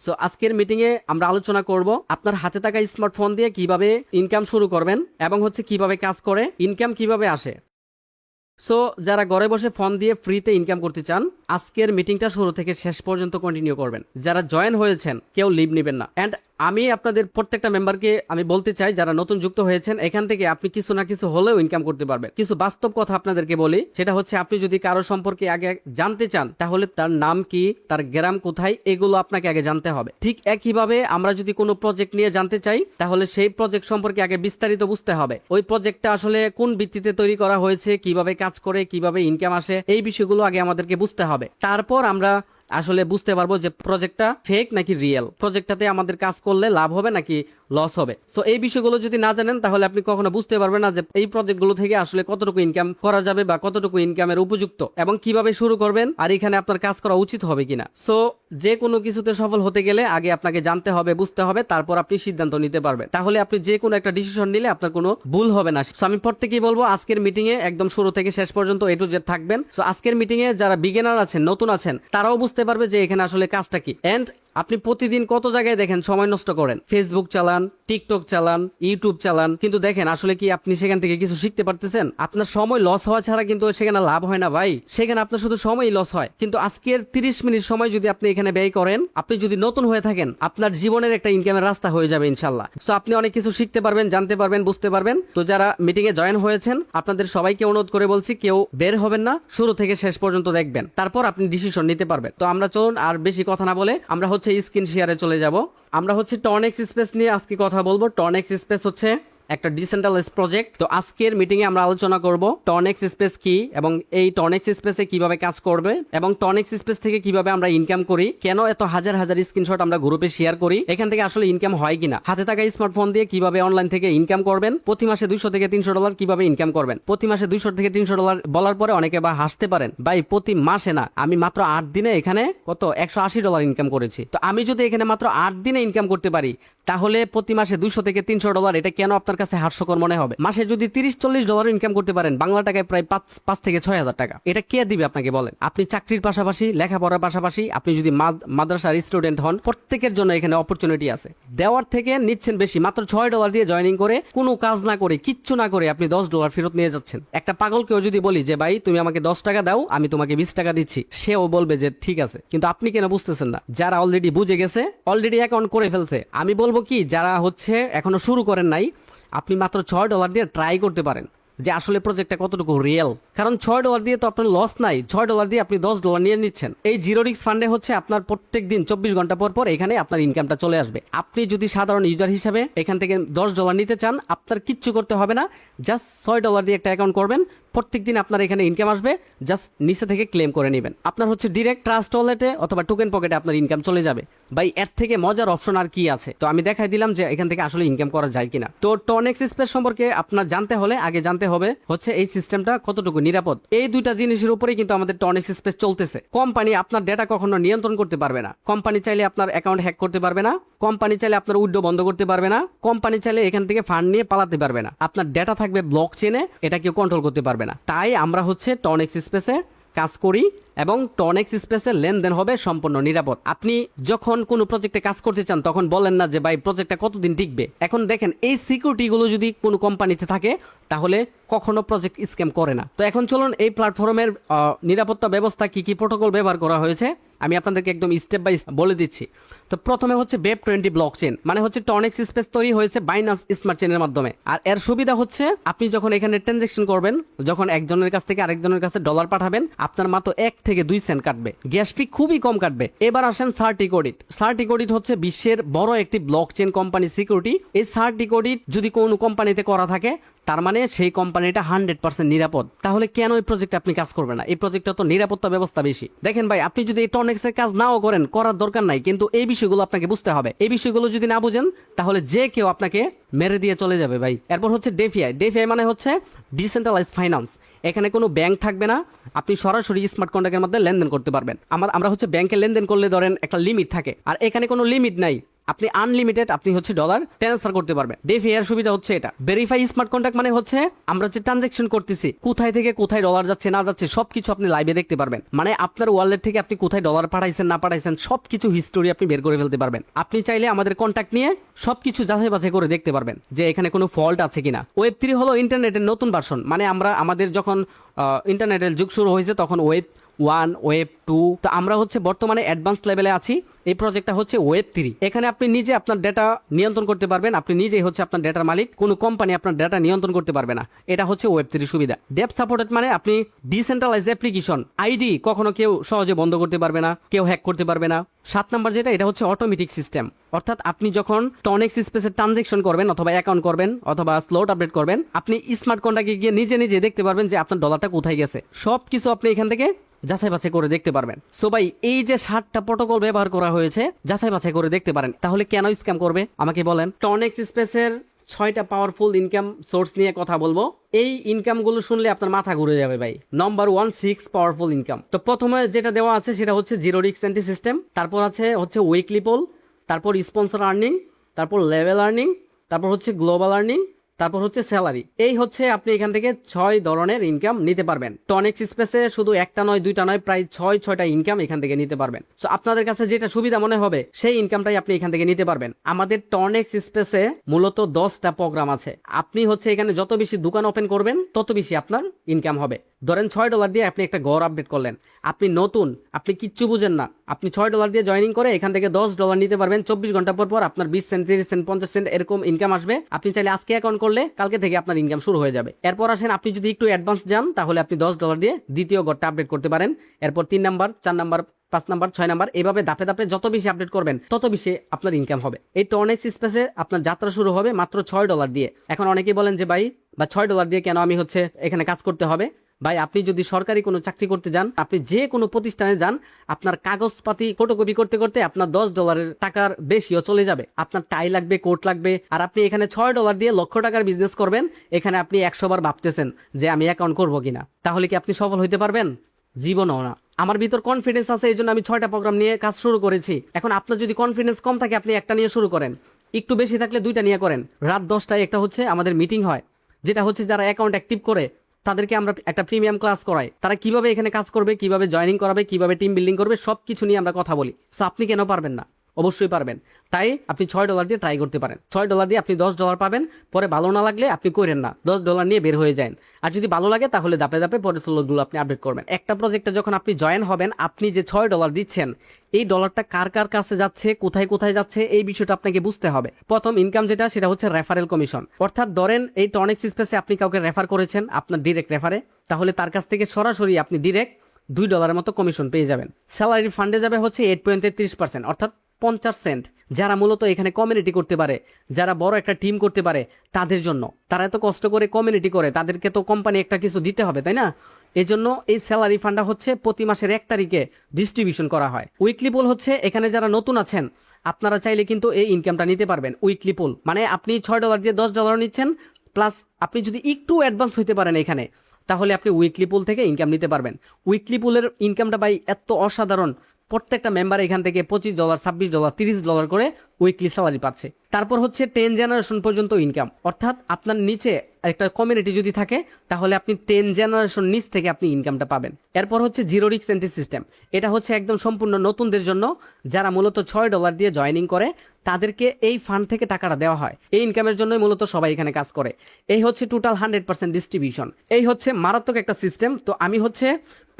So আজকের meeting এ আমরা আলোচনা করব আপনার হাতে থাকা স্মার্টফোন দিয়ে কিভাবে ইনকাম শুরু করবেন এবং কিভাবে কাজ করে ইনকাম কিভাবে আসে। সো যারা ঘরে বসে ফোন দিয়ে ফ্রিতে ইনকাম করতে চান আজকের মিটিংটা শুরু থেকে শেষ পর্যন্ত কন্টিনিউ করবেন। যারা জয়েন হয়েছেন কেউ লিভ নেবেন না। এন্ড আমি আপনাদের প্রত্যেকটা মেম্বারকে আমি বলতে চাই যারা নতুন যুক্ত হয়েছেন এখান থেকে আপনি কিছু না কিছু হলেও ইনকাম করতে পারবেন। কিছু বাস্তব কথা আপনাদেরকে বলি, সেটা হচ্ছে আপনি যদি কারো সম্পর্কে আগে জানতে চান তাহলে তার নাম কি, তার গ্রাম কোথায়, এগুলো আপনাকে আগে জানতে হবে। ঠিক একইভাবে আমরা যদি কোনো প্রজেক্ট নিয়ে জানতে চাই তাহলে সেই প্রজেক্ট সম্পর্কে আগে বিস্তারিত বুঝতে হবে। ওই প্রজেক্টটা আসলে কোন ভিত্তিতে তৈরি করা হয়েছে, কিভাবে কাজ করে, কিভাবে ইনকাম আসে, এই বিষয়গুলো আগে আমাদেরকে বুঝতে হবে। তারপর আমরা আসলে বুঝতে পারবো যে প্রজেক্টটা ফেক নাকি রিয়েল, প্রজেক্টটাতে আমাদের কাজ করলে লাভ হবে নাকি লস হবে। সো এই বিষয়গুলো যদি না জানেন তাহলে আপনি কখনো বুঝতে পারবেন না যে এই প্রজেক্টগুলো থেকে আসলে কতটুকু ইনকাম করা যাবে বা কতটুকু ইনকামের উপযুক্ত এবং কিভাবে শুরু করবেন আর এখানে আপনার কাজ করা উচিত হবে কিনা। সো যে কোনো কিছুতে সফল হতে গেলে আগে আপনাকে জানতে হবে, বুঝতে হবে, তারপর আপনি সিদ্ধান্ত নিতে পারবেন। তাহলে আপনি যে কোনো একটা ডিসিশন নিলে আপনার কোনো ভুল হবে না। সো আমি প্রত্যেকেই বলবো আজকের মিটিং এ একদম শুরু থেকে শেষ পর্যন্ত এ টু জেড থাকবেন। সো আজকের মিটিং এ যারা বিগিনার আছেন, নতুন আছেন, তারাও বুঝতে পারবে যে এখানে আসলে কাজটা কি। এন্ড আপনি প্রতিদিন কত জায়গায় দেখেন সময় নষ্ট করেন, ফেসবুক চালান, টিকটক চালান, ইউটিউব চালান, কিন্তু দেখেন আসলে কি আপনি সেখান থেকে কিছু শিখতে পারতেছেন? আপনার সময় লস হওয়া ছাড়া কিন্তু সেখানে লাভ হয় না ভাই, সেখানে আপনার শুধু সময়ই লস হয়। কিন্তু আজকের 30 মিনিট সময় যদি আপনি এখানে ব্যয় করেন, আপনি যদি নতুন হয়ে থাকেন, আপনার জীবনের একটা ইনকামের রাস্তা হয়ে যাবে ইনশাল্লাহ। সো আপনি অনেক কিছু শিখতে পারবেন, জানতে পারবেন, বুঝতে পারবেন। তো যারা মিটিং এ জয়েন হয়েছেন আপনাদের সবাইকে অনুরোধ করে বলছি কেউ বের হবেন না, শুরু থেকে শেষ পর্যন্ত দেখবেন, তারপর আপনি ডিসিশন নিতে পারবেন। তো আমরা চলুন আর বেশি কথা না বলে আমরা স্ক্রিন শেয়ারে চলে যাব। আমরা টর্নেক্স স্পেস নিয়ে আজকে কথা বলবো। টর্নেক্স স্পেস হচ্ছে একটা ডিসেন্ট্রালাইজড প্রজেক্ট। তো আজকের মিটিং এ আমরা আলোচনা করব টর্নেক্স স্পেস কি এবং এই টর্নেক্স স্পেসে কিভাবে কাজ করবে এবং টর্নেক্স স্পেস থেকে কিভাবে আমরা ইনকাম করি, কেন এত হাজার হাজার স্ক্রিনশট আমরা গ্রুপে শেয়ার করি, এখান থেকে আসলে ইনকাম হয় কিনা, হাতে থাকা স্মার্টফোন দিয়ে কিভাবে অনলাইন থেকে ইনকাম করবেন, প্রতি মাসে $200 থেকে $300 কিভাবে ইনকাম করবেন। প্রতি মাসে $200 থেকে $300 বলার পরে অনেকে বা হাসতে পারেন, ভাই প্রতি মাসে না, আমি মাত্র 8 দিনে এখানে কত $180 ইনকাম করেছি। তো আমি যদি এখানে মাত্র 8 দিনে ইনকাম করতে পারি তাহলে প্রতি মাসে $200 থেকে $300 এটা কেন আপনার কাছে হাস্যকর মনে হবে? মাসে যদি $30-40 ইনকাম করতে পারেন, বাংলা টাকায় প্রায় 5 থেকে 6 হাজার টাকা, এটা কে দিবে আপনাকে বলেন? আপনি চাকরির পাশাপাশি, লেখাপড়ার পাশাপাশি আপনি যদি মাদ্রাসার স্টুডেন্ট হন, প্রত্যেকের জন্য এখানে অপরচুনিটি আছে। দেওয়ার থেকে নিচ্ছেন বেশি, মাত্র $6 দিয়ে জয়েনিং করে, কোনো কাজ না করে, কিচ্ছু না করে আপনি $10 ফেরত নিয়ে যাচ্ছেন। একটা পাগলকেও যদি বলি যে ভাই তুমি আমাকে $10 দাও, আমি তোমাকে $20 দিচ্ছি, সেও বলবে যে ঠিক আছে। কিন্তু আপনি কেন বুঝতেছেন না? যারা অলরেডি বুঝে গেছে, অলরেডি অ্যাকাউন্ট করে ফেলছে, আমি বলবো কি যারা এখনো শুরু করেন নাই, আপনি মাত্র $6 দিয়ে ট্রাই করতে পারেন যে আসলে প্রজেক্টটা কতটুকু রিয়েল। কারণ $6 দিয়ে তো আপনার লস নাই, $6 দিয়ে আপনি $10 নিয়ে নিচ্ছেন। এই জিরো রিস্ক ফান্ডে আপনার প্রত্যেক দিন 24 ঘন্টা পর পর এখানে আপনার ইনকামটা চলে আসবে। আপনি যদি সাধারণ ইউজার হিসাবে এখান থেকে $10 নিতে চান, আপনার কিচ্ছু করতে হবে না, জাস্ট $6 দিয়ে একটা অ্যাকাউন্ট করবেন, প্রত্যেকদিন আপনার এখানে ইনকাম আসবে, জাস্ট নিচে থেকে ক্লেম করে নেবেন। আপনার ডিরেক্ট ট্রাস্ট ওয়ালেটে অথবা টোকেন পকেটে আপনার ইনকাম চলে যাবে। ভাই এর থেকে মজার অপশন আর কি আছে? তো আমি দেখাই দিলাম যে এখান থেকে আসলে ইনকাম করা যায় কিনা। তো টর্নেক্স স্পেস সম্পর্কে আপনার জানতে হলে আগে জানতে হবে এই সিস্টেমটা কতটুকু নিরাপদ। এই দুইটা জিনিসের উপরে কিন্তু আমাদের টর্নেক্স স্পেস চলতেছে। কোম্পানি আপনার ডেটা কখনো নিয়ন্ত্রণ করতে পারবে না, কোম্পানি চাইলে আপনার অ্যাকাউন্ট হ্যাক করতে পারবে না, কোম্পানি চাইলে আপনার উইথড্র বন্ধ করতে পারবে না, কোম্পানি চাইলে এখান থেকে ফান্ড নিয়ে পালাতে পারবে না। আপনার ডেটা থাকবে ব্লক চেনে, এটা কেউ কন্ট্রোল করতে পারবে না। তাই আমরা টর্নেক্স স্পেসে কাজ করি এবং টর্নেক্স স্পেসের লেনদেন হবে সম্পূর্ণ নিরাপদ। আপনি যখন কোনো প্রজেক্টে কাজ করতে চান তখন বলেন না যে ভাই প্রজেক্টটা কতদিন টিকবে। এখন দেখেন এই সিকিউরিটি গুলো যদি কোনো কোম্পানিতে থাকে তাহলে কখনো প্রজেক্ট স্ক্যাম করে না। তো এখন চলুন এই প্ল্যাটফর্মের নিরাপত্তা ব্যবস্থা কি কি প্রোটোকল ব্যবহার করা হয়েছে আমি আপনাদেরকে একদম স্টেপ বাই বলে দিচ্ছি। তো প্রথমে Web20 ব্লকচেন, মানে টর্নেক্স স্পেস তৈরি হয়েছে বাইন্যান্স স্মার্ট চেনের মাধ্যমে। আর এর সুবিধা আপনি যখন এখানে ট্রানজাকশন করবেন, যখন একজনের কাছ থেকে আরেকজনের কাছে ডলার পাঠাবেন, আপনার মাত্র 1 থেকে 2 সেন্ট কাটবে, গ্যাস ফি খুবই কম কাটবে। এবার আসেন সার্টিকোডিট। সার্টিকোডিট বিশ্বের বড় একটি ব্লকচেন কোম্পানি সিকিউরিটি। এই সার্টিকোডিট যদি কোনো কোম্পানিতে করা থাকে তার মানে সেই কোম্পানিটা 100% নিরাপদ। তাহলে কেন এই প্রজেক্টে আপনি কাজ করবেন না? এই প্রজেক্টটা তো নিরাপত্তা ব্যবস্থা বেশি। দেখেন ভাই, আপনি যদি এই টর্নেক্সের কাজ নাও করেন, করার দরকার নাই, কিন্তু এই বিষয়গুলো আপনাকে বুঝতে হবে। এই বিষয়গুলো যদি না বুঝেন তাহলে যে কেউ আপনাকে মেরে দিয়ে চলে যাবে ভাই। এরপর ডেফিআই। ডেফিআই মানে ডিসেন্ট্রালাইজড ফাইন্যান্স। এখানে কোনো ব্যাংক থাকবে না, আপনি সরাসরি স্মার্ট কন্ট্রাক্টের মধ্যে লেনদেন করতে পারবেন। আমরা ব্যাংকে লেনদেন করলে ধরেন একটা লিমিট থাকে, আর এখানে কোনো লিমিট নাই। আপনি আনলিমিটেড আপনি হচ্ছে ডলার ট্রান্সফার করতে পারবেন। ডেফি এর সুবিধা হচ্ছে এটা। ভেরিফাই স্মার্ট কন্ট্রাক্ট মানে হচ্ছে আমরা যে ট্রানজাকশন করতেছি কোথায় থেকে কোথায় ডলার যাচ্ছে না যাচ্ছে সবকিছু আপনি লাইভে দেখতে পারবেন। মানে আপনার ওয়ালেট থেকে আপনি কোথায় ডলার পাঠাইছেন না পাঠাইছেন সবকিছু হিস্টোরি আপনি বের করে ফেলতে পারবেন। আপনি চাইলে আমাদের কন্ট্যাক্ট নিয়ে সবকিছু যাচাই বাছাই করে দেখতে পারবেন যে এখানে কোনো ফল্ট আছে কিনা। ওয়েব 3 হলো ইন্টারনেটের নতুন ভার্সন। মানে আমরা আমাদের যখন ইন্টারনেটের যুগ শুরু হয়েছে তখন ওয়েব 1 ওয়েব 2, তো আমরা হচ্ছে বর্তমানে অ্যাডভান্স লেভেলে আছি। এই প্রজেক্টটা হচ্ছে ওয়েব 3। এখানে আপনি নিজে আপনার ডেটা নিয়ন্ত্রণ করতে পারবেন। আপনি নিজেই হচ্ছে আপনার ডেটার মালিক, কোনো কোম্পানি আপনার ডেটা নিয়ন্ত্রণ করতে পারবে না। এটা হচ্ছে ওয়েব 3 সুবিধা। ডেপ সাপোর্টেড মানে আপনি ডিসেন্ট্রালাইজ অ্যাপ্লিকেশন আইডি কখনো কেউ সহজে বন্ধ করতে পারবে না, কেউ হ্যাক করতে পারবে না। 7 নাম্বার যেটা, এটা হচ্ছে অটোমেটিক সিস্টেম। অর্থাৎ আপনি যখন টনেক্স স্পেসে ট্রানজেকশন করবেন অথবা অ্যাকাউন্ট করবেন অথবা স্লট আপডেট করবেন, আপনি স্মার্ট কন্ট্রাক্টে গিয়ে নিজে নিজে দেখতে পারবেন যে আপনার ডলারটা কোথায় গেছে। সবকিছু আপনি এখান থেকে যাচাই বাছাই করে দেখতে পারবেন। সো ভাই, এই যে 7টা প্রটোকল ব্যবহার করা হয়েছে যাচাই বাছাই করে দেখতে পারেন। তাহলে কেন স্ক্যাম করবে আমাকে বলেন। টনেক্স স্পেসের 6টা পাওয়ারফুল ইনকাম সোর্স নিয়ে কথা বলবো। এই ইনকামগুলো শুনলে আপনার মাথা ঘুরে যাবে ভাই। Number 1, 6 powerful income. তো প্রথমে যেটা দেওয়া আছে সেটা হচ্ছে জিরো রিস্ক এন্ট্রি সিস্টেম, তারপর আছে হচ্ছে উইকলি পোল, তারপর স্পন্সর আর্নিং, তারপর লেভেল আর্নিং, তারপর হচ্ছে গ্লোবাল আর্নিং, তারপর হচ্ছে স্যালারি। এই হচ্ছে আপনি এখান থেকে 6 ধরনের ইনকাম নিতে পারবেন। টনেক্স স্পেসে শুধু একটা নয় দুইটা নয়, প্রায় 6টা ইনকাম এখান থেকে নিতে পারবেন। তো আপনাদের কাছে যেটা সুবিধা মনে হবে সেই ইনকামটাই আপনি এখান থেকে নিতে পারবেন। আমাদের টনেক্স স্পেসে মূলত 10টা প্রোগ্রাম আছে। আপনি হচ্ছে এখানে যত বেশি দোকান ওপেন করবেন তত বেশি আপনার ইনকাম হবে। ধরেন $6 দিয়ে আপনি একটা ঘর আপডেট করলেন, আপনি নতুন, আপনি কিচ্ছু বুঝেন না, আপনি $6 দিয়ে জয়েনিং করে এখান থেকে $10 নিতে পারবেন। 24 ঘন্টা পর পর আপনার 20 সেন্ট, 30 সেন্ট, 50 সেন্ট এরকম ইনকাম আসবে। আপনি চাইলে আজকে অ্যাকাউন্ট করলে কালকে থেকে আপনার ইনকাম শুরু হয়ে যাবে। এরপর আসেন, আপনি যদি একটু অ্যাডভান্স যান তাহলে আপনি $10 দিয়ে দ্বিতীয় ঘরটা আপডেট করতে পারেন। এরপর 3 নাম্বার, 4 নাম্বার, 5 নাম্বার, 6 নাম্বার, এভাবে ধাপে ধাপে যত বেশি আপডেট করবেন তত বেশি আপনার ইনকাম হবে। এই টনেক্স স্পেসে আপনার যাত্রা শুরু হবে মাত্র $6 দিয়ে। এখন অনেকেই বলেন যে ভাই, বা $6 দিয়ে কেন আমি হচ্ছে এখানে কাজ করতে হবে? ভাই, আপনি যদি সরকারি কোনো চাকরি করতে যান, আপনি যে কোনো প্রতিষ্ঠানে যান, আপনার কাগজপাতি ফটোকপি করতে করতে আপনার $10 টাকার বেশিও চলে যাবে। আপনার টাই লাগবে, কোট লাগবে। আর আপনি এখানে $6 দিয়ে লক্ষ টাকার বিজনেস করবেন, এখানে আপনি 100 বার ভাবতেছেন যে আমি অ্যাকাউন্ট করবো কিনা। তাহলে কি আপনি সফল হইতে পারবেন? জীবনও না। আমার ভিতর কনফিডেন্স আছে, এই জন্য আমি 6টা প্রোগ্রাম নিয়ে কাজ শুরু করেছি। এখন আপনার যদি কনফিডেন্স কম থাকে, আপনি একটা নিয়ে শুরু করেন। একটু বেশি থাকলে 2টা নিয়ে করেন। রাত 10টায় একটা হচ্ছে আমাদের মিটিং হয়, যেটা হচ্ছে যারা অ্যাকাউন্ট অ্যাক্টিভ করে তাদেরকে আমরা একটা প্রিমিয়াম ক্লাস করাই। তারা কিভাবে এখানে কাজ করবে, কিভাবে জয়েনিং করাবে, কিভাবে টিম বিল্ডিং করবে, সবকিছু নিয়ে আমরা কথা বলি। সো আপনি কেন পারবেন না? অবশ্যই পারবেন। তাই আপনি $6 দিয়ে ট্রাই করতে পারেন। $6 দিয়ে আপনি $10 পাবেন। পরে ভালো না লাগলে আপনি করেন না, $10 নিয়ে বের হয়ে যান। আর যদি ভালো লাগে তাহলে ধাপে ধাপে পরে স্লোগুলো আপনি আপডেট করবেন। একটা প্রজেক্টে যখন আপনি জয়েন হবেন, আপনি যে $6 দিচ্ছেন, এই ডলারটা কার কার কাছে যাচ্ছে, কোথায় কোথায় যাচ্ছে, এই বিষয়টা আপনাকে বুঝতে হবে। প্রথম ইনকাম যেটা, সেটা হচ্ছে রেফারেল কমিশন। অর্থাৎ ধরেন এই টনেক্স স্পেসে আপনি কাউকে রেফার করেছেন আপনার ডিরেক্ট রেফারে, তাহলে তার কাছ থেকে সরাসরি আপনি ডিরেক্ট $2 মতো কমিশন পেয়ে যাবেন। স্যালারি ফান্ডে যাবে হচ্ছে 8.33%, অর্থাৎ 50 সেন্ট। যারা মূলত এখানে কমিউনিটি করতে পারে, যারা বড় একটা টিম করতে পারে, তাদের জন্য। তারা এত কষ্ট করে কমিউনিটি করে, তাদেরকে তো কোম্পানি একটা কিছু দিতে হবে, তাই না? এই জন্য এই স্যালারি ফান্ডটা হচ্ছে প্রতি মাসের 1 তারিখে ডিস্ট্রিবিউশন করা হয়। উইকলি পোল হচ্ছে এখানে যারা নতুন আছেন, আপনারা চাইলে কিন্তু এই ইনকামটা নিতে পারবেন। উইকলি পোল মানে আপনি $6 দিয়ে $10 নিচ্ছেন, প্লাস আপনি যদি একটু অ্যাডভান্স হইতে পারেন এখানে, তাহলে আপনি উইকলি পুল থেকে ইনকাম নিতে পারবেন। উইকলি পুলের ইনকামটা ভাই এত অসাধারণ। প্রত্যেকটা মেম্বার এখান থেকে $25, $26, $30 করে উইকলি স্যালারি পাচ্ছে। তারপর হচ্ছে 10 জেনারেশন পর্যন্ত ইনকাম। অর্থাৎ আপনার নিচে একটা কমিউনিটি যদি থাকে, তাহলে আপনি 10 জেনারেশন নিচ থেকে আপনি ইনকামটা পাবেন। এরপর হচ্ছে জিরো রিস্ক এন্ট্রি সিস্টেম। এটা হচ্ছে একদম সম্পূর্ণ নতুনদের জন্য, যারা মূলত $6 দিয়ে জয়েনিং করে, তাদেরকে এই ফান্ড থেকে টাকাটা দেওয়া হয়। এই ইনকামের জন্যই মূলত সবাই এখানে কাজ করে। এই হচ্ছে টোটাল 100% ডিস্ট্রিবিউশন। এই হচ্ছে মারাত্মক একটা সিস্টেম। তো আমি হচ্ছে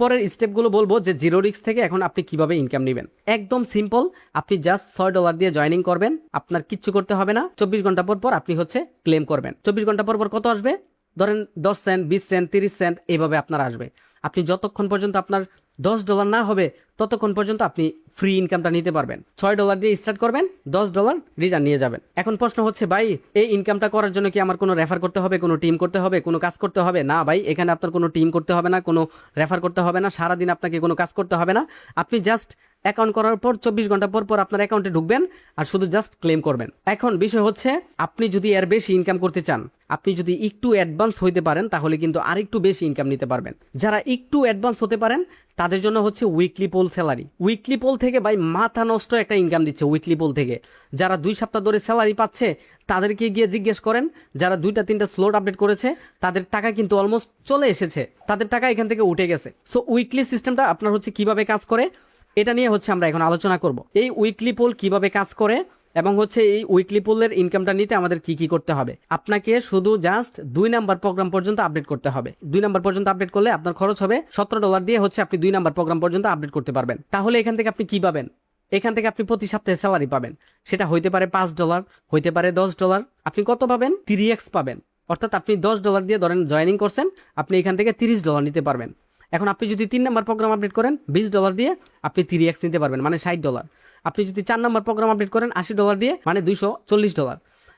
পরের স্টেপগুলো বলবো যে জিরো রিস্ক থেকে এখন আপনি কিভাবে ইনকাম নেবেন। একদম সিম্পল, আপনি জাস্ট $6 দিয়ে জয়েনিং করবেন, আপনার কিচ্ছু করতে হবে না। 24 ঘন্টা পর পর আপনি হচ্ছে ক্লেম করবেন। 24 ঘন্টা পর পর কত আসবে? ধরেন 10 সেন্ট, 20 সেন্ট, 30 সেন্ট, এইভাবে আপনার আসবে। আপনি যতক্ষণ পর্যন্ত আপনার $10 না হবে ততক্ষণ পর্যন্ত আপনি ফ্রি ইনকামটা নিতে পারবেন। $6 দিয়ে স্টার্ট করবেন, $10 রিটার্ন নিয়ে যাবেন। এখন প্রশ্ন হচ্ছে, ভাই এই ইনকামটা করার জন্য কি আমার কোনো রেফার করতে হবে, কোনো টিম করতে হবে, কোনো কাজ করতে হবে? না ভাই, এখানে আপনার কোনো টিম করতে হবে না, কোনো রেফার করতে হবে না, সারাদিন আপনাকে কোনো কাজ করতে হবে না। আপনি জাস্ট অ্যাকাউন্ট করার পর 24 ঘন্টা পর পর আপনার অ্যাকাউন্টে ঢুকবেন আর শুধু জাস্ট ক্লেম করবেন। এখন বিষয় হচ্ছে আপনি যদি এর বেশি ইনকাম করতে চান, আপনি যদি একটু অ্যাডভান্স হইতে পারেন তাহলে কিন্তু আরেকটু বেশি ইনকাম নিতে পারবেন। যারা একটু অ্যাডভান্স হতে পারেন তাদের জন্য হচ্ছে উইকলি পোল স্যালারি। উইকলি পোল থেকে ভাই মাথা নষ্ট একটা ইনকাম দিচ্ছে উইকলি পোল থেকে। যারা 2 সপ্তাহ ধরে স্যালারি পাচ্ছে তাদেরকে গিয়ে জিজ্ঞেস করেন, যারা 2-3টা স্লট আপডেট করেছে তাদের টাকা কিন্তু অলমোস্ট চলে এসেছে, তাদের টাকা এখান থেকে উঠে গেছে। সো উইকলি সিস্টেমটা আপনার হচ্ছে কিভাবে কাজ করে এটা নিয়ে হচ্ছে আমরা এখন আলোচনা করব। এই উইকলি পোল কিভাবে কাজ করে এবং হচ্ছে এই উইকলি পোলের ইনকামটা নিতে আমাদের কি কি করতে হবে। আপনাকে শুধু জাস্ট 2 নাম্বার প্রোগ্রাম পর্যন্ত আপডেট করতে হবে। 2 নাম্বার পর্যন্ত আপডেট করলে আপনার খরচ হবে $17 দিয়ে হচ্ছে আপনি 2 নাম্বার প্রোগ্রাম পর্যন্ত আপডেট করতে পারবেন। তাহলে এখান থেকে আপনি কি পাবেন? এখান থেকে আপনি প্রতি সপ্তাহে স্যালারি পাবেন। সেটা হইতে পারে $5, হইতে পারে $10। আপনি কত পাবেন? 3x পাবেন। অর্থাৎ আপনি $10 দিয়ে ধরেন জয়েনিং করছেন, আপনি এখান থেকে $30 নিতে পারবেন। এখন আপনি যদি 3 নাম্বার প্রোগ্রাম আপডেট করেন $20 দিয়ে আপনি 3x নিতে পারবেন, মানে $60। আপনি যদি 4 নাম্বার প্রোগ্রাম আপডেট করেন $80 দিয়ে, মানে $240।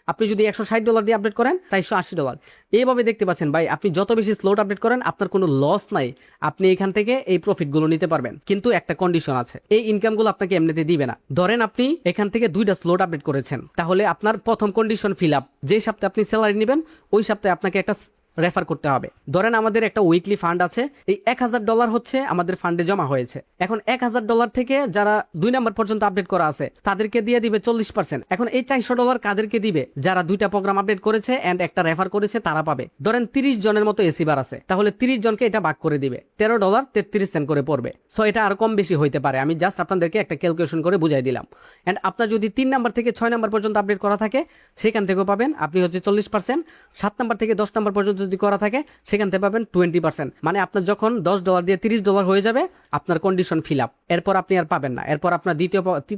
আপনি যদি $160 দিয়ে আপডেট করেন $480। এইভাবে দেখতে পাচ্ছেন ভাই, আপনি যত বেশি স্লট আপডেট করেন আপনার কোনো লস নাই, আপনি এখান থেকে এই প্রফিটগুলো নিতে পারবেন। কিন্তু একটা কন্ডিশন আছে, এই ইনকামগুলো আপনাকে এমনিতে দিবে না। ধরেন আপনি এখান থেকে 2টা স্লট আপডেট করেছেন, তাহলে আপনার প্রথম কন্ডিশন ফিল আপ, যে সপ্তাহে আপনি স্যালারি নেবেন ওই সপ্তাহে আপনাকে একটা রেফার করতে হবে। ধরেন আমাদের একটা উইকলি ফান্ড আছে, এই $1000 হচ্ছে আমাদের ফান্ডে জমা হয়েছে। এখন $1000 থেকে যারা 2 নাম্বার পর্যন্ত আপডেট করা আছে তাদেরকে দিয়ে দিবে 40%। এখন এই $400 কাদেরকে দিবে? যারা 2টা প্রোগ্রাম আপডেট করেছে এন্ড একটা রেফার করেছে তারা পাবে। ধরেন 30 জনের মতো এসিবার আছে, তাহলে 30 জনকে এটা ভাগ করে দিবে, $13.33 করে পড়বে। সো এটা আর কম বেশি হইতে পারে, আমি জাস্ট আপনাদেরকে একটা ক্যালকুলেশন করে বুঝাই দিলাম। এন্ড আপনার যদি 3 নাম্বার থেকে 6 নাম্বার পর্যন্ত আপডেট করা থাকে সেখান থেকেও পাবেন আপনি হচ্ছে 40%। 7 নাম্বার থেকে 10 নাম্বার পর্যন্ত যদি করা থাকে সেখান থেকে পাবেন 20%। মানে আপনার যখন $10 দিয়ে $30 হয়ে যাবে আপনার কন্ডিশন ফিল আপ, এরপর আপনি আর পাবেন না। এরপর আপনার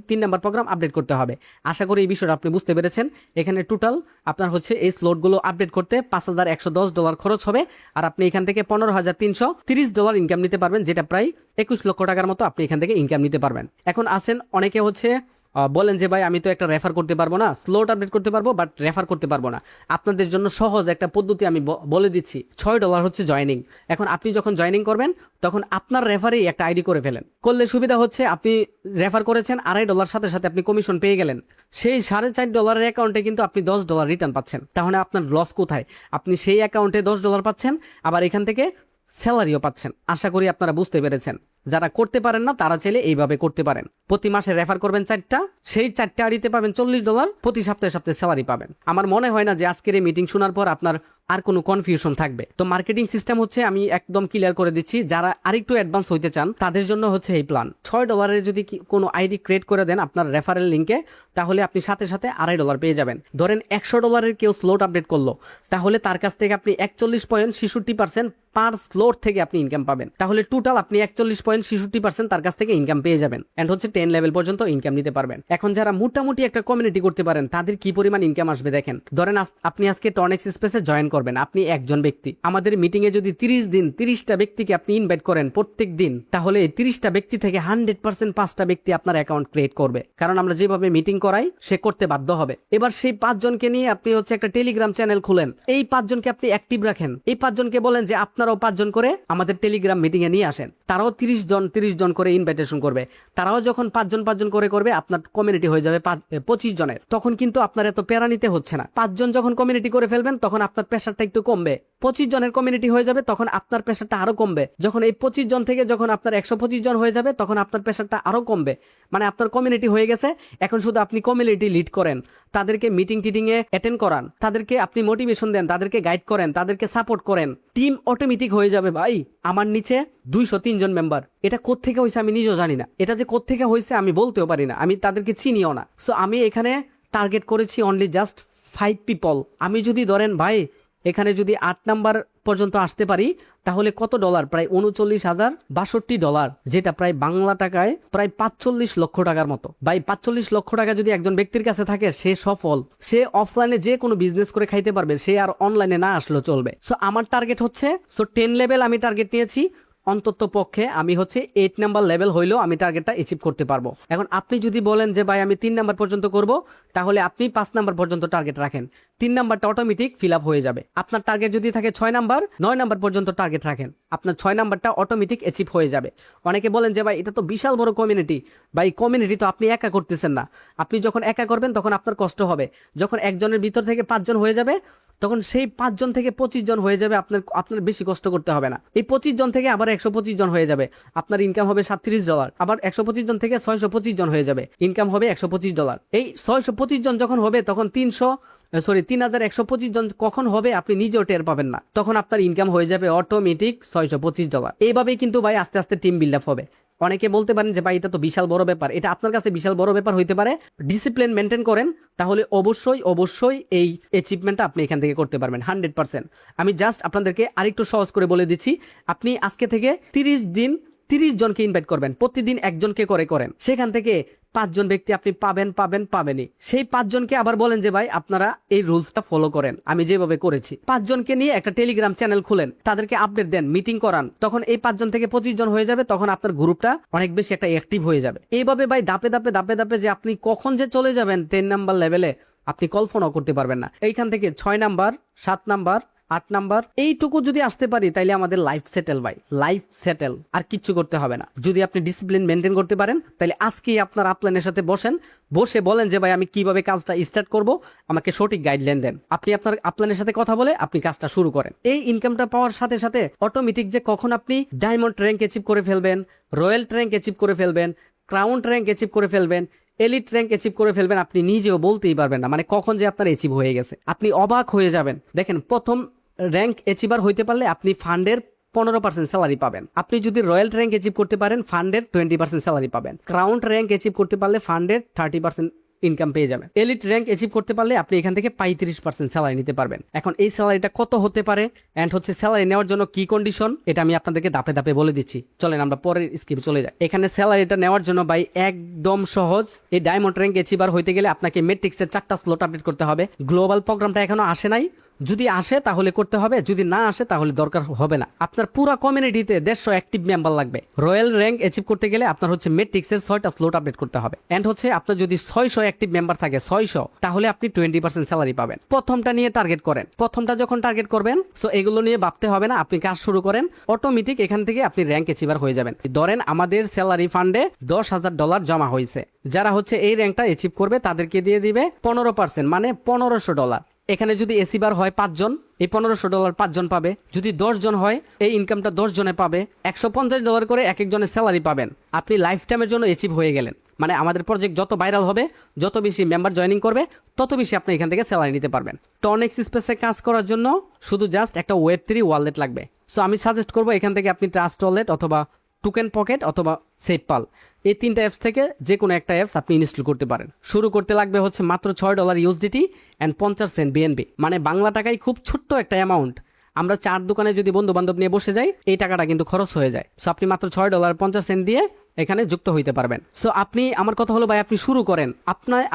3 নাম্বার প্রোগ্রাম আপডেট করতে হবে। আশা করি এই বিষয়টা আপনি বুঝতে পেরেছেন। এখানে টোটাল আপনার হচ্ছে এই স্লটগুলো আপডেট করতে $5110 খরচ হবে, আর আপনি এখান থেকে $15330 ইনকাম নিতে পারবেন, যেটা প্রায় 21 লক্ষ টাকার মতো আপনি এখান থেকে ইনকাম নিতে পারবেন। এখন আসেন অনেকে হচ্ছে বলেন যে ভাই আমি তো একটা রেফার করতে পারবো না, স্লট আপডেট করতে পারবো বাট রেফার করতে পারবো না। আপনাদের জন্য সহজ একটা পদ্ধতি আমি বলে দিচ্ছি। $6 হচ্ছে জয়নিং। এখন আপনি যখন জয়নিং করবেন তখন আপনার রেফারেই একটা আইডি করে ফেলেন। করলে সুবিধা হচ্ছে আপনি রেফার করেছেন $2.5 সাথে সাথে আপনি কমিশন পেয়ে গেলেন। সেই $4.5 অ্যাকাউন্টে কিন্তু আপনি $10 রিটার্ন পাচ্ছেন। তাহলে আপনার লস কোথায়? আপনি সেই অ্যাকাউন্টে $10 পাচ্ছেন, আবার এখান থেকে স্যালারিও পাচ্ছেন। আশা করি আপনারা বুঝতে পেরেছেন। যারা করতে পারেন না তারা চাইলে এইভাবে করতে পারেন। প্রতি মাসে রেফার করবেন 4টা, সেই 4টা আইডিতে পাবেন $40, প্রতি সপ্তাহে সপ্তাহে স্যালারি পাবেন। আমার মনে হয় না যে আজকের এই মিটিং শোনার পর আপনার আর কোনো কনফিউশন থাকবে। তো মার্কেটিং সিস্টেম হচ্ছে আমি একদম ক্লিয়ার করে দিচ্ছি। যারা আরেকটু অ্যাডভান্স হইতে চান তাদের জন্য হচ্ছে এই প্ল্যান। $6 যদি কোনো আইডি ক্রিয়েট করে দেন আপনার রেফারেল লিঙ্কে, তাহলে আপনি সাথে সাথে $2.5 পেয়ে যাবেন। ধরেন $100 কেউ স্লট আপডেট করলো, তাহলে তার কাছ থেকে আপনি 41.66% পার স্লট থেকে আপনি ইনকাম পাবেন। তাহলে টোটাল আপনি 41.66% তার কাছ থেকে ইনকাম পেয়ে যাবেন। এন্ড হচ্ছে 10 লেভেল পর্যন্ত ইনকাম নিতে পারবেন। এখন যারা মোটামুটি একটা কমিউনিটি করতে পারেন তাদের কি পরিমাণ ইনকাম আসবে দেখেন। ধরেন আপনি আজকে টনেক্স স্পেসে জয়েন করবেন, আপনি একজন ব্যক্তি। আমাদের মিটিং এ যদি 30 দিন 30টা ব্যক্তিকে আপনি ইনভাইট করেন প্রত্যেক দিন, তাহলে এই 30টা ব্যক্তি থেকে 100% 5টা ব্যক্তি আপনার অ্যাকাউন্ট ক্রিয়েট করবে। কারণ আমরা যেভাবে মিটিং করাই সে করতে বাধ্য হবে। এবার সেই 5 জনকে নিয়ে আপনি হচ্ছে একটা টেলিগ্রাম চ্যানেল খুলেন, এই 5 জনকে আপনি অ্যাক্টিভ রাখেন। এই 5 জনকে বলেন যে আপনারাও 5 জন করে আমাদের টেলিগ্রাম মিটিং এ নিয়ে আসেন। তারাও 30 জন করে ইনভাইটেশন করবে। তারাও যখন 5 জন করে করবে আপনার কমিউনিটি হয়ে যাবে 25 জনের। তখন কিন্তু আপনার এত প্যারা নিতে হচ্ছে না। 5 জন যখন কমিউনিটি করে ফেলবেন তখন আপনার প্রেশারটা একটু কমবে। 25 জনের কমিউনিটি হয়ে যাবে তখন আপনার প্রেশারটা আরো কমবে। যখন এই 25 জন থেকে যখন আপনার 125 জন হয়ে যাবে তখন আপনার প্রেশারটা আরো কমবে। মানে আপনার কমিউনিটি হয়ে গেছে, এখন শুধু আপনি কমিউনিটি লিড করেন, তাদেরকে মিটিং টিটিং এ অ্যাটেন্ড করান, তাদেরকে আপনি মোটিভেশন দেন, তাদেরকে গাইড করেন, তাদেরকে সাপোর্ট করেন। টিম অটোমেটিক হয়ে যাবে ভাই। আমার নিচে 203 জন মেম্বার। এটা কোত্থেকে হয়েছে আমি নিজেও জানি না। এটা যে কোত্থেকে হয়েছে আমি বলতেও পারি না, আমি তাদেরকে চিনিও না। সো আমি এখানে টার্গেট করেছি অনলি জাস্ট 5 পিপল। আমি যদি ধরেন ভাই এখানে যদি 8 নাম্বার পর্যন্ত আসতে পারি তাহলে কত ডলার? প্রায় $39,062, যেটা প্রায় বাংলা টাকায় প্রায় 45 লক্ষ টাকার মতো। ভাই 45 লক্ষ টাকা যদি একজন ব্যক্তির কাছে থাকে সে সফল। সে অফলাইনে যে কোনো বিজনেস করে খাইতে পারবে, সে আর অনলাইনে না আসলেও চলবে। সো আমার টার্গেট হচ্ছে 10 লেভেল আমি টার্গেট নিয়েছি অন্তত পক্ষে আমি হচ্ছে 8 নাম্বার লেভেল হইলেও আমি টার্গেটটা অ্যাচিভ করতে পারবো। এখন আপনি যদি বলেন যে ভাই আমি 3 নাম্বার পর্যন্ত করব, তাহলে আপনি 5 নাম্বার পর্যন্ত টার্গেট রাখেন, 3 নাম্বারটা অটোমেটিক ফিল আপ হয়ে যাবে। আপনার টার্গেট যদি থাকে 6 নাম্বার, 9 নাম্বার পর্যন্ত টার্গেট রাখেন, আপনার 6 নাম্বারটা অটোমেটিক অ্যাচিভ হয়ে যাবে। অনেকে বলেন যে ভাই এটা তো বিশাল বড় কমিউনিটি, ভাই কমিউনিটি তো আপনি একা করতেছেন না। আপনি যখন একা করবেন তখন আপনার কষ্ট হবে, যখন একজনের ভিতর থেকে 5 জন হয়ে যাবে তখন সেই 5 জন থেকে 25 জন হয়ে যাবে, আপনার বেশি কষ্ট করতে হবে না। এই 25 জন থেকে আবার 125 জন হয়ে যাবে, আপনার ইনকাম হবে $37। আবার 125 জন থেকে 625 জন হয়ে যাবে, ইনকাম হবে $125। এই 625 জন যখন হবে তখন 3125 জন কখন হবে আপনি নিজেও টের পাবেন না, তখন আপনার ইনকাম হয়ে যাবে অটোমেটিক $625। এইভাবেই কিন্তু ভাই আস্তে আস্তে টিম বিল্ড আপ হবে। অনেকে বলতে পারেন যে ভাই এটা তো বিশাল বড় ব্যাপার, এটা আপনার কাছে বিশাল বড় ব্যাপার হইতে পারে। ডিসিপ্লিন মেনটেন করেন তাহলে অবশ্যই এই অ্যাচিভমেন্টটা আপনি এখান থেকে করতে পারবেন 100%। আমি জাস্ট আপনাদেরকে আরেকটু সহজ করে বলে দিচ্ছি। আপনি আজকে থেকে 30 দিন 30 জনকে ইনভাইট করবেন, প্রতিদিন একজনকে করেন, সেখান থেকে 5 জন ব্যক্তি আপনি পাবেনই। সেই 5 জনকে আবার বলেন যে ভাই আপনারা এই রুলসটা ফলো করেন আমি যেভাবে করেছি। 5 জনকে নিয়ে একটা টেলিগ্রাম চ্যানেল খুলেন, তাদেরকে আপডেট দেন, মিটিং করান, তখন এই 5 জন থেকে 25 জন হয়ে যাবে, তখন আপনার গ্রুপটা অনেক বেশি একটা অ্যাক্টিভ হয়ে যাবে। এইভাবে ভাই ধাপে ধাপে যে আপনি কখন যে চলে যাবেন 10 নাম্বার লেভেলে আপনি কল্পনাও করতে পারবেন না। এইখান থেকে 6 নাম্বার, 7 নাম্বার, 8 নাম্বার এইটুকু যদি আসতে পারি তাইলে আমাদের লাইফ সেটেল ভাই, লাইফ সেটেল, আর কিচ্ছু করতে হবে না। যদি আপনি ডিসিপ্লিন মেনটেন করতে পারেন তাহলে আজকেই আপনার আপলাইনের সাথে বসে বলেন যে ভাই আমি কিভাবে কাজটা স্টার্ট করব, আমাকে সঠিক গাইডলাইন দেন। আপনি আপনার আপলাইনের সাথে কথা বলে আপনি কাজটা শুরু করেন। এই ইনকামটা পাওয়ার সাথে সাথে অটোমেটিক যে কখন আপনি ডায়মন্ড র্যাঙ্ক অ্যাচিভ করে ফেলবেন, রয়্যাল র্যাঙ্ক অ্যাচিভ করে ফেলবেন, ক্রাউন র্যাঙ্ক অ্যাচিভ করে ফেলবেন, এলিট র্যাঙ্ক অ্যাচিভ করে ফেলবেন, আপনি নিজেও বলতেই পারবেন না, মানে কখন যে আপনার অ্যাচিভ হয়ে গেছে। আপনি অবাক হয়ে যাবেন। দেখেন, প্রথম র্যাঙ্ক অ্যাচিভার হইতে পারলে আপনি ফান্ডের 15% স্যালারি পাবেন। আপনি যদি রয়্যাল র্যাঙ্ক অ্যাচিভ করতে পারেন ফান্ডের 20% স্যালারি পাবেন। ক্রাউন র্যাঙ্ক অ্যাচিভ করতে পারলে ফান্ডের 30% ইনকাম পেয়ে যাবেন। এলিট র্যাঙ্ক অ্যাচিভ করতে পারলে আপনি এখান থেকে 35% স্যালারি নিতে পারবেন। এখন এই স্যালারিটা কত হতে পারে এন্ড হচ্ছে স্যালারি নেওয়ার জন্য কি কন্ডিশন, এটা আমি আপনাদেরকে ধাপে ধাপে বলে দিচ্ছি। চলেন আমরা পরের স্কিপে চলে যাই। এখানে স্যালারিটা নেওয়ার জন্য ভাই একদম সহজ। এই ডায়মন্ড র্যাঙ্ক অ্যাচিভার হইতে গেলে আপনাকে মেট্রিক্সের 4টা স্লট আপডেট করতে হবে। গ্লোবাল প্রোগ্রামটা এখনো আসে নাই, যদি আসে তাহলে করতে হবে, যদি না আসে তাহলে দরকার হবে না। আপনার পুরো কমিউনিটিতে 150 অ্যাক্টিভ মেম্বার লাগবে। রয়্যাল র্যাঙ্ক অ্যাচিভ করতে গেলে আপনার হচ্ছে মেট্রিক্সের 6টা স্লট আপডেট করতে হবে। এন্ড হচ্ছে আপনার যদি 600 অ্যাক্টিভ মেম্বার থাকে 600, তাহলে আপনি 20% স্যালারি পাবেন। প্রথমটা নিয়ে টার্গেট করেন। প্রথমটা যখন টার্গেট করবেন সো এগুলো নিয়ে ভাবতে হবে না, আপনি কাজ শুরু করেন, অটোমেটিক এখান থেকে আপনি র্যাঙ্ক অ্যাচিভার হয়ে যাবেন। ধরেন আমাদের স্যালারি ফান্ডে $10,000 জমা হয়েছে, যারা হচ্ছে এই র্যাঙ্কটা অ্যাচিভ করবে তাদেরকে দিয়ে দিবে 15%, মানে $1500। এখানে যদি এসিবার হয় 5 জন, এই $1500 5 জন পাবে। যদি 10 জন হয় এই ইনকামটা 10 জনে পাবে। $150 করে এক একজনের স্যালারি পাবেন। আপনি লাইফ টাইমের জন্য অ্যাচিভ হয়ে গেলেন। মানে আমাদের প্রজেক্ট যত ভাইরাল হবে, যত বেশি মেম্বার জয়েনিং করবে, তত বেশি আপনি এখান থেকে স্যালারি নিতে পারবেন। টনেক্স স্পেসে কাজ করার জন্য শুধু জাস্ট একটা Web3 ওয়ালেট লাগবে। সো আমি সাজেস্ট করবো এখান থেকে আপনি ট্রাস্ট ওয়ালেট অথবা টোকেন পকেট অথবা সেফপাল, এই 3টা অ্যাপস থেকে যে কোনো একটা অ্যাপস আপনি ইনস্টল করতে পারেন। শুরু করতে লাগবে হচ্ছে মাত্র $6 ইউএসডিটি এন্ড 50 সেন্ট বিএনবি, মানে বাংলা টাকায় খুব ছোট্ট একটা অ্যামাউন্ট। আমরা 4 দোকানে যদি বন্ধু বান্ধব নিয়ে বসে যাই এই টাকাটা কিন্তু খরচ হয়ে যায়। সো আপনি মাত্র $6.50 দিয়ে এখানে যুক্ত হইতে পারবেন। সো আপনি, আমার কথা হলো ভাই আপনি শুরু করেন।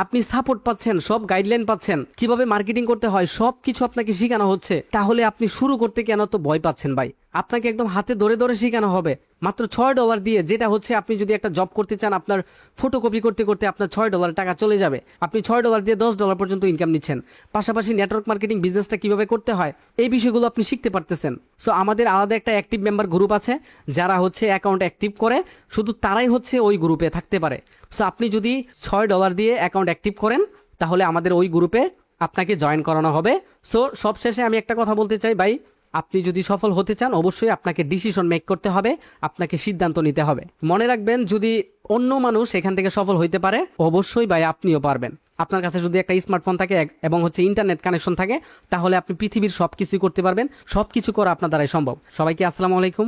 আপনি সাপোর্ট পাচ্ছেন, সব গাইডলাইন পাচ্ছেন, কিভাবে মার্কেটিং করতে হয় সব কিছু আপনাকে শেখানো হচ্ছে, তাহলে আপনি শুরু করতে কেন তো ভয় পাচ্ছেন ভাই? আপনাকে একদম হাতে ধরে ধরে শেখানো হবে মাত্র $6 দিয়ে, যেটা হচ্ছে আপনি যদি একটা জব করতে চান আপনার ফটোকপি করতে করতে আপনার $6 টাকা চলে যাবে। আপনি $6 দিয়ে $10 পর্যন্ত ইনকাম নিচ্ছেন। পাশাপাশি নেটওয়ার্ক মার্কেটিং বিজনেসটা কিভাবে করতে হয় এই বিষয়গুলো আপনি শিখতে পারতেছেন। সো আমাদের আলাদা একটা অ্যাক্টিভ মেম্বার গ্রুপ আছে, যারা হচ্ছে অ্যাকাউন্ট অ্যাক্টিভ করে, শুধু তারাই হচ্ছে ওই গ্রুপে থাকতে পারে। সো আপনি যদি $6 দিয়ে অ্যাকাউন্ট অ্যাক্টিভ করেন তাহলে আমাদের ওই গ্রুপে আপনাকে জয়েন করানো হবে। সো সবশেষে আমি একটা কথা বলতে চাই ভাই, আপনি যদি সফল হতে চান অবশ্যই আপনাকে ডিসিশন মেক করতে হবে, আপনাকে সিদ্ধান্ত নিতে হবে। মনে রাখবেন, যদি অন্য মানুষ এখান থেকে সফল হইতে পারে অবশ্যই ভাই আপনিও পারবেন। আপনার কাছে যদি একটা স্মার্টফোন থাকে এবং হচ্ছে ইন্টারনেট কানেকশন থাকে তাহলে আপনি পৃথিবীর সবকিছু করতে পারবেন। সবকিছু করা আপনার দ্বারাই সম্ভব। সবাইকে আসসালামু আলাইকুম।